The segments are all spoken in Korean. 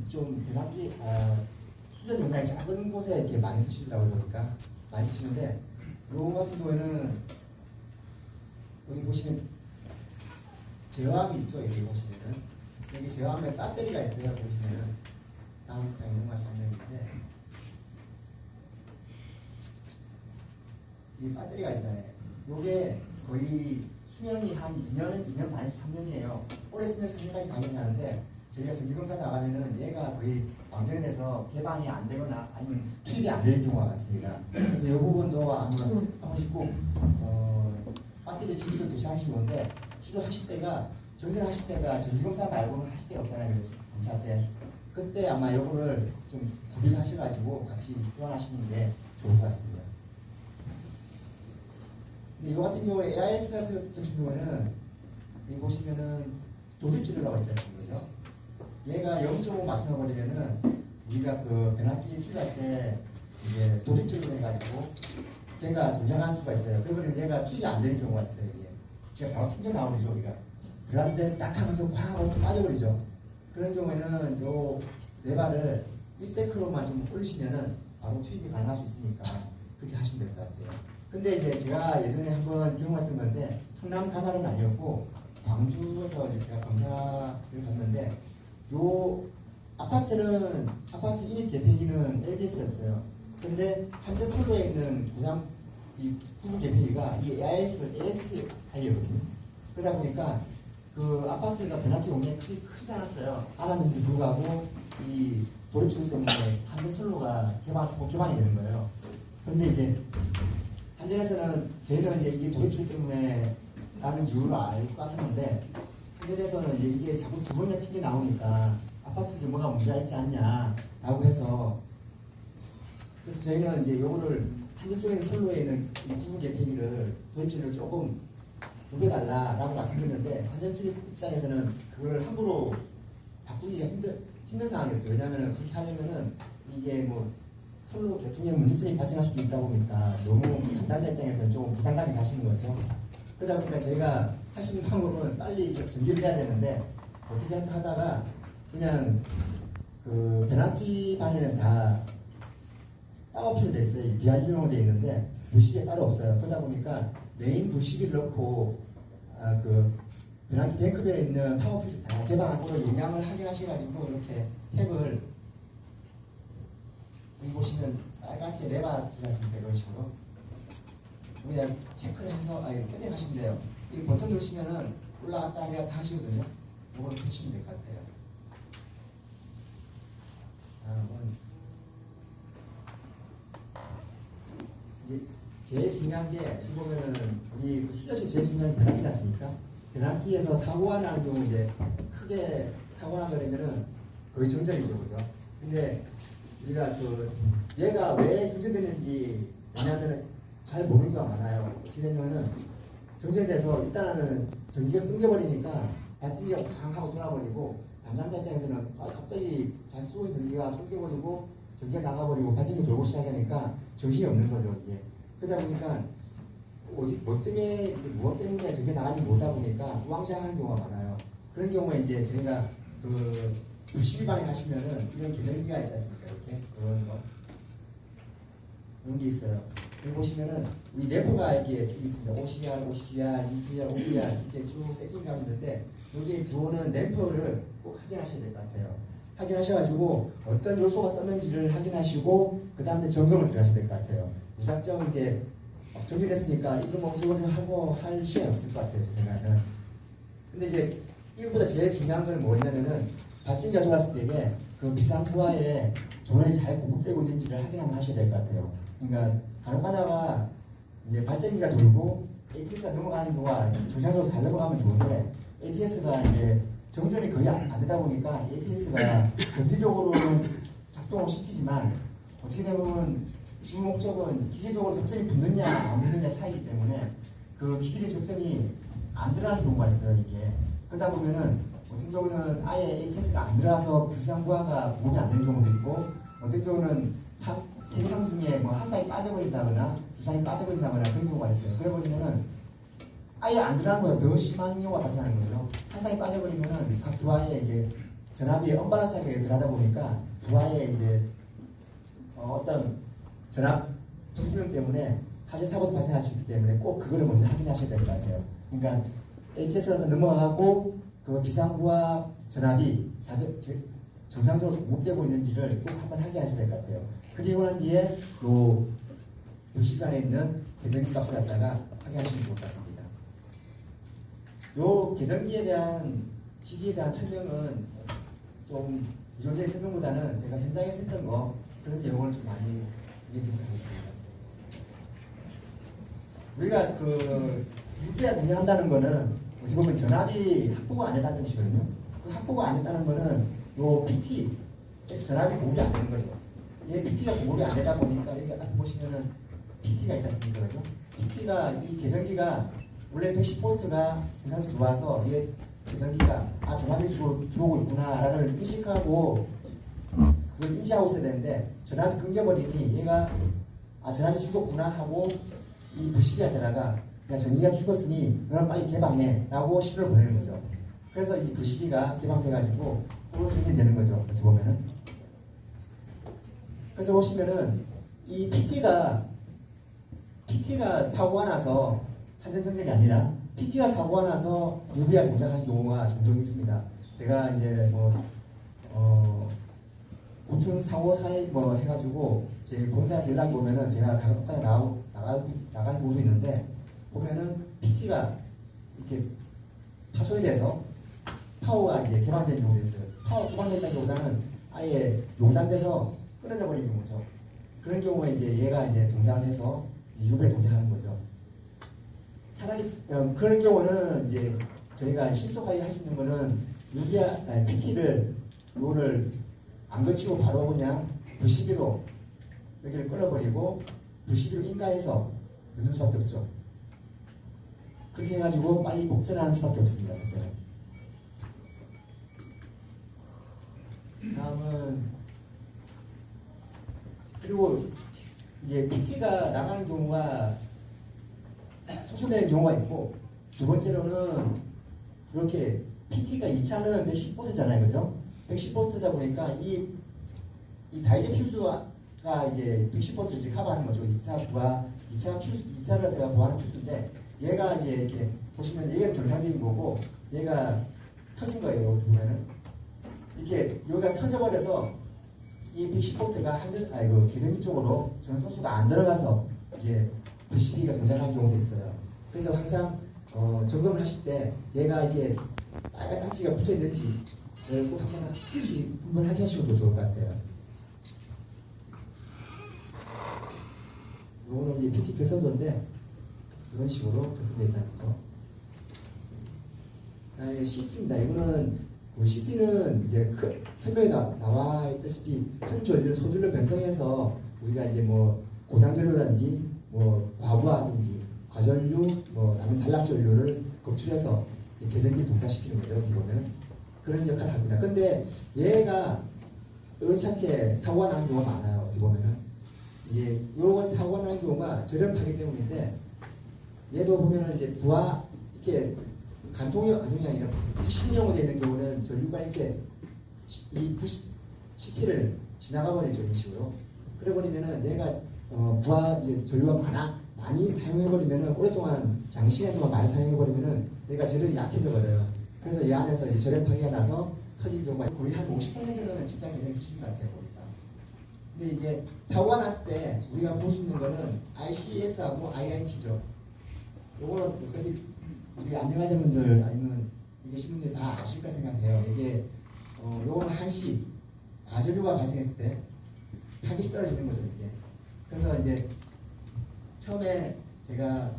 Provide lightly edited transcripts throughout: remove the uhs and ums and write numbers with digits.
좀 변압기 수전 용량이 작은 곳에 이렇게 많이 쓰시더라고요. 그러니까 많이 쓰시는데 요 같은 경우에는 여기 보시면 제어함이 있죠. 여기 보시면은 여기 제어함에 배터리가 있어요. 보시면은 다음 장에 넘어가시면 있는데 이 배터리가 있잖아요. 요게 거의 수명이 한 2년 반, 3년이에요. 오래 쓰면 3년까지 가능하는데 저희가 정기검사 나가면은 얘가 거의 방전에서 개방이 안 되거나 아니면 투입이 안 되는 경우가 많습니다. 그래서 이 부분도 한 번씩 꼭 배터리 주기도 조심하시는 건데 주로 하실 때가 정전하실 때가 정기검사 말고는 하실 때가 없잖아요. 검사 때 그때 아마 요거를 좀 구비하셔가지고 같이 교환하시는 게 좋을 것 같습니다. 근데 이거 같은 경우에 AIS 같은 경우에는 여기 보시면은 도립줄이라고 있지 않습니까? 얘가 0.5 맞춰버리면은 우리가 그 변압기 투입할 때 이제 도립줄로 해가지고 걔가 동작할 수가 있어요. 그러면 얘가 투입이 안 되는 경우가 있어요. 이게 걔가 바로 튕겨 나오죠. 우리가 들어갔는데 딱 하면서 쾅 하고 빠져버리죠. 그런 경우에는 요 레바를 1세크로만 좀 올리시면은 바로 투입이 가능할 수 있으니까 그렇게 하시면 될 것 같아요. 근데 이제 제가 예전에 한번 경험했던 건데 성남 가나는 아니었고 광주에서 이제 제가 검사를 갔는데 요 아파트 이닛 개폐기는 LDS였어요. 근데 한전철로에 있는 고장 이 부분 개폐기가 이 AS 하이거든요. 그러다 보니까 그 아파트가 변압기 용량이 크지 않았어요. 않았는데 불구하고 이 도립처리 때문에 한전철로가 개방이 되는 거예요. 근데 이제 한전에서는 저희는 이제 이게 도입출 때문에 라는 이유를 알 것 같았는데 한전에서는 이제 이게 자꾸 두 번이나 튕겨 나오니까 아파트에 뭐가 문제가 있지 않냐 라고 해서 그래서 저희는 이제 요거를 한전 쪽에 있는 선로에 있는 이 부분 개폐기를 도입출로 조금 녹여달라라고 말씀드렸는데 한전 측 입장에서는 그걸 함부로 바꾸기가 힘든 상황이었어요. 왜냐하면 그렇게 하려면은 이게 뭐 선로 교통에 문제점이 발생할 수도 있다 보니까 너무 담당자 입장에서는 좀 부담감이 가시는 거죠. 그러다 보니까 저희가 할 수 있는 방법은 빨리 전기를 해야 되는데 어떻게 할까 하다가 그냥 그 변압기 반에는 다 따오피로 돼 있어요. DRU용으로 돼 있는데 부식이 따로 없어요. 그러다 보니까 메인 부식을 넣고 그 변압기 뱅크벨에 있는 파워퓨즈 다 개방하고 용량을 확인하셔가지고 이렇게 탭을 여기 보시면 빨갛게 레바 있습니까? 이런 식으로 그냥 체크를 해서 세팅 하시면 돼요. 이 버튼 누르시면은 올라갔다 내려갔다 하시거든요. 이걸 켜시면 될 것 같아요. 이제 제일 중요한 게 어떻게 보면은 우리 그 수저실 제일 중요한 게 변압기지 않습니까? 변압기에서 사고가 나는 경우 이제 크게 사고가 나게 되면은 거의 정전이죠, 그죠? 근데 우리가 그 얘가 왜 정전되는지 왜냐하면 잘 모르는 경우가 많아요. 어떻게 되냐면은 정전돼서 일단은 전기가 끊겨버리니까 배터리가 팡 하고 돌아버리고 담당자 입장에서는 갑자기 잘 쓰고 있는 전기가 끊겨버리고 전기가 나가버리고 배터리가 돌고 시작하니까 정신이 없는 거죠 이게. 그러다 보니까 무엇 때문에 전기가 나가지 못하다 보니까 우왕좌왕하는 경우가 많아요. 그런 경우에 이제 저희가 그 12반에 가시면은 이런 계절기가 있지 않습니까? 이렇게 그런 게 있어요. 여기 보시면은 이 램프가 이렇게 쭉 있습니다. OCR, EPR, OPR 이렇게 쭉 세팅가 있는데 여기 들어오는 램프를 꼭 확인하셔야 될 것 같아요. 확인하셔가지고 어떤 요소가 떴는지를 확인하시고 그 다음에 점검을 들어가셔야 될 것 같아요. 무작정 이제 정리됐으니까 이거 뭐 저거 하고 할 시간이 없을 것 같아요. 제 생각은. 근데 이제 이것보다 제일 중요한 건 뭐냐면은 배터리가 돌았을 때에 그 비상부하에 전원이 잘 공급되고 있는지를 확인하면 하셔야 될 것 같아요. 그러니까 간혹가다가 이제 발전기가 돌고 ATS가 넘어가는 경우가 정상적으로 잘 넘어가면 좋은데 ATS가 이제 정전이 거의 안 되다 보니까 ATS가 정기적으로는 작동을 시키지만 어떻게 되면 주 목적은 기계적으로 접점이 붙느냐 안 붙느냐 차이기 때문에 그 기계적 접점이 안 들어가는 경우가 있어요. 이게 그러다 보면은 어떤 경우는 아예 ATS가 안 들어가서 비상부하가 공급이 안 되는 경우도 있고 어떤 경우는 세상 중에 뭐 한 쌍이 빠져버린다거나 두 쌍이 빠져버린다거나 그런 경우가 있어요. 그래버리면은 아예 안 들어가는 것보다 더 심한 경우가 발생하는 거죠. 한 쌍이 빠져버리면은 각 두 아이에 이제 전압이 언밸런스하게 들어가다 보니까 부하에 이제 어떤 전압 불균형 때문에 화재 사고도 발생할 수 있기 때문에 꼭 그거를 먼저 확인하셔야 될 것 같아요. 그러니까 ATS가 넘어가고 그 비상부하 전압이 정상적으로 공급되고 있는지를 꼭 한번 확인하셔야 될 것 같아요. 그리고 난 뒤에 요 부시간에 있는 계정기 값을 갖다가 확인하시면 좋을 것 같습니다. 요 계정기에 대한 기기에 대한 설명은 좀 이론적인 설명보다는 제가 현장에서 했던 거 그런 내용을 좀 많이 얘기드리도록 하겠습니다. 우리가 그 UPI 운영한다는 거는 어떻게 보면 전압이 확보가 안 됐다는 뜻이거든요. 그 확보가 안 됐다는 거는 요 PT에서 전압이 공급이 안 되는 거죠. 이 PT가 공급이 안 되다 보니까 여기 앞에 보시면은 PT가 있지 않습니까? 그죠? PT가 이 계정기가 원래 110V가 이상으로 들어와서 이 계정기가 전압이 들어오고 있구나라는 인식하고 그걸 인지하고 있어야 되는데 전압이 끊겨버리니 얘가 전압이 죽었구나 하고 이 부시기가 되다가 그냥 전기가 죽었으니 너는 빨리 개방해 라고 신호를 보내는 거죠. 그래서 이 부시기가 개방돼가지고 오늘 생긴 되는 거죠. 어떻게 보면은. 그래서 보시면은 이 PT가 사고가 나서 한전정전이 아니라 PT가 사고가 나서 UV가 동작하는 경우가 종종 있습니다. 제가 이제 고충 사고 사례 해가지고 제 본사에서 연락이 오면은 제가 가끔가다 나가는 경우도 있는데 보면은 PT가 이렇게 파손이 돼서 파워가 이제 개방된 경우도 있어요. 파워 개방된다기보다는 아예 용단돼서 끊어져 버린 경우죠. 그런 경우에 이제 얘가 이제 동작을 해서 UV에 동작하는 거죠. 차라리 그런 경우는 이제 저희가 신속하게 할 수 있는 거는 PT를 요거를 안 거치고 바로 그냥 부시기로 여기를 끊어버리고 부시기로 인가해서 넣는 수밖에 없죠. 그렇게 해가지고 빨리 복전하는 수밖에 없습니다. 그때는. 다음은 그리고 이제 PT가 나가는 경우가 소수되는 경우가 있고 두 번째로는 이렇게 PT가 2차는 110V잖아요, 그죠? 110V다 보니까 이 다이제 퓨즈가 이제 110V를 이제 커버하는 거죠. 2차를 내가 보하는 퓨즈인데 얘가 이제 이렇게 보시면 얘가 정상적인 거고 얘가 터진 거예요. 어떻게 보면은 이렇게 여기가 터져버려서 이 110V가 계정기 쪽으로 전소수가 안 들어가서 이제 부시기가 동작하는 경우도 있어요. 그래서 항상 점검을 하실 때 얘가 이게 빨간 딱지가 붙어 있는지 꼭 한번 확인하시면 좋을 것 같아요. 요거는 이제 PT 개선도인데 이런 식으로 개선되어 있다는 거. CT입니다. 이거는 CT는 이제 설명에 나와 있다시피 큰 전류, 소전류 변성해서 우리가 이제 고장전류라든지 과부하든지 과전류, 아니면 단락전류를 검출해서 계전기를 동작시키는 거죠. 어떻게 보면 그런 역할을 합니다. 근데 얘가 의원찮게 사고가 나는 경우가 많아요. 어떻게 보면은 이제 요런 사고가 나는 경우가 저렴하기 때문인데 얘도 보면은 이제 부하 이렇게 간통이 아니라 부식용으로 되어 있는 경우는 전류가 이렇게 이 CT를 지나가 버리죠. 이런 식으로. 그래 버리면은 얘가 부하 이제 전류가 많이 사용해 버리면은 오랫동안 장시간 동안 많이 사용해 버리면은 얘가 전력이 약해져 버려요. 그래서 이 안에서 이제 전력 파괴가 나서 터질 경우가 거의 한 50%는 직장 계정이 터지는 것 같아요. 보니까. 근데 이제 사고가 났을 때 우리가 볼 수 있는 거는 ICS하고 IIT죠. 요거는 우리 안전관자분들 아니면 이게 신분들이 다 아실 까 생각해요. 이게 요거는 한시 과전류가 발생했을 때 타깃이 떨어지는 거죠. 이게. 그래서 이제 처음에 제가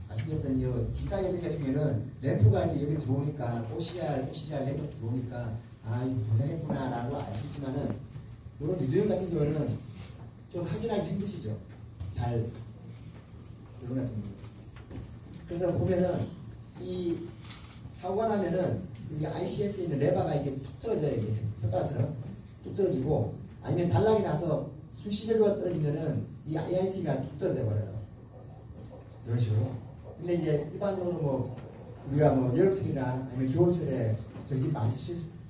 말씀드렸던 이 기가계들 같은 경우는 램프가 이제 여기 들어오니까 OCR 램프 들어오니까 이거 동작했구나 라고 알 수 있지만은 이런 리드용 같은 경우는 좀 확인하기 힘드시죠. 잘 이런 같은 경우. 그래서 보면은 이 사고가 나면은 여기 ICS에 있는 레바가 이게 툭 떨어져요. 이게 혓바닥처럼 툭 떨어지고 아니면 단락이 나서 수시전류가 떨어지면은 이 IIT가 툭 떨어져 버려요. 이런 식으로. 근데 이제 일반적으로 우리가 여름철이나 아니면 겨울철에 전기 많이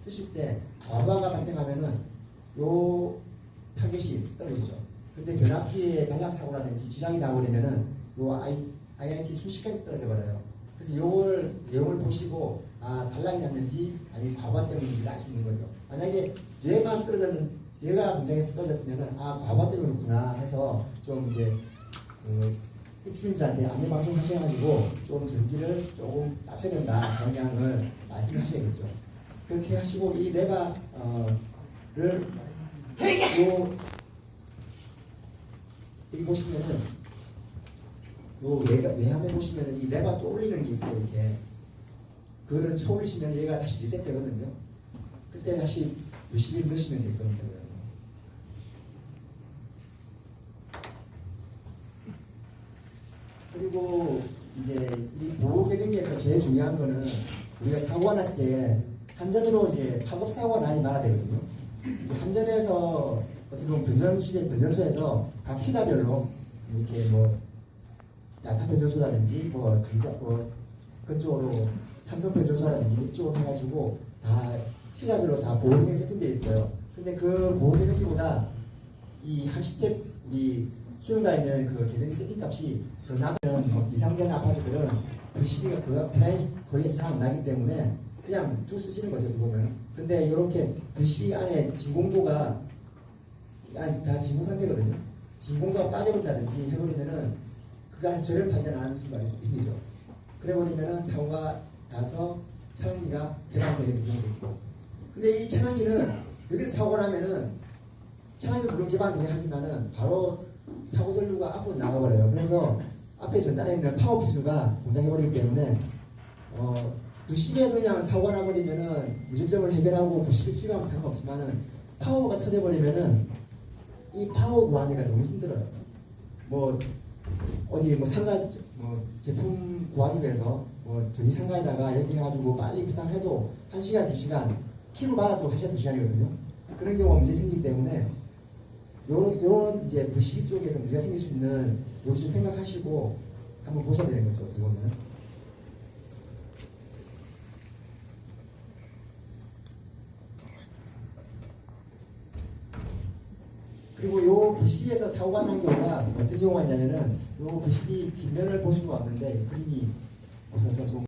쓰실 때 과부하가 발생하면은 요 타겟이 떨어지죠. 근데 변압기에 단락 사고라든지 지장이 나버리면은 요 IIT 순식간에 떨어져 버려요. 그래서 요걸 내용을 보시고 단락이 났는지 아니면 과부하 때문인지를 알 수 있는 거죠. 만약에 얘만 떨어졌는 얘가 공장에서 떨어졌으면은 과부하 때문에 그렇구나 해서 좀 이제 입주민들한테 안내방송 하셔가지고 좀 전기를 조금 낮춰야 된다 방향을 말씀하셔야겠죠. 그렇게 하시고 이 레바를 여기 보시면은 요 외함에 보시면은 이 레바 또 올리는 게 있어요. 이렇게 그거를 올리시면 얘가 다시 리셋되거든요. 그때 다시 몇십일 넣으시면 될 겁니다. 그리고 이제 이 보호 계정에서 제일 중요한 거는 우리가 사고가 났을 때 한전으로 이제 파급 사고가 많이 많아되거든요. 이제 한전에서 어떻게 보면 변전실의 변전소에서 각 희다별로 이렇게 뭐 야타 변전소라든지 뭐 전자 그쪽으로 삼성 변전소라든지 이쪽으로 해가지고 다 희다별로 다 보호 계정이 세팅되어 있어요. 근데 그 보호 계정기보다 이 한시탭 우리 수용가 있는 그 계정기 세팅 값이 더 낮은 이상된 아파트들은 VCB가 거의 잘 안 나기 때문에 그냥 쭉 쓰시는 거죠, 어떻게 보면. 근데 이렇게 VCB 안에 진공도가 다 진공 상태거든요. 진공도가 빠져버린다든지 해버리면은 그 안에서 저렴 발견 안 하는 수가 있죠. 그래버리면은 사고가 나서 차단기가 개방되게 되는 경우도 있고. 근데 이 차단기는 여기서 사고가 나면은 차단기 물론 개방되긴 하지만은 바로 사고 전류가 앞으로 나가버려요. 그래서 앞에 전달해 있는 파워 피수가 공장해버리기 때문에 VCB에서 그냥 사고가 나버리면은 문제점을 해결하고 VCB 투입하면 상관없지만은 파워가 터져버리면은 이 파워 구하기가 너무 힘들어요. 뭐 어디 뭐 상가 제품 구하기 위해서 전기 상가에다가 얘기해가지고 빨리 부탁해도 1시간, 2시간 키로 받아도 1시간, 2시간이거든요. 그런 경우가 문제 생기기 때문에 요런 이제 VCB 쪽에서 문제가 생길 수 있는 요지를 생각하시고 한번 보셔야 되는 거죠, 어떻게 보면. 그리고 요 VCB에서 사고가 난 경우가 어떤 경우가 있냐면은 요 VCB 뒷면을 볼 수가 없는데 그림이 보셔서 좀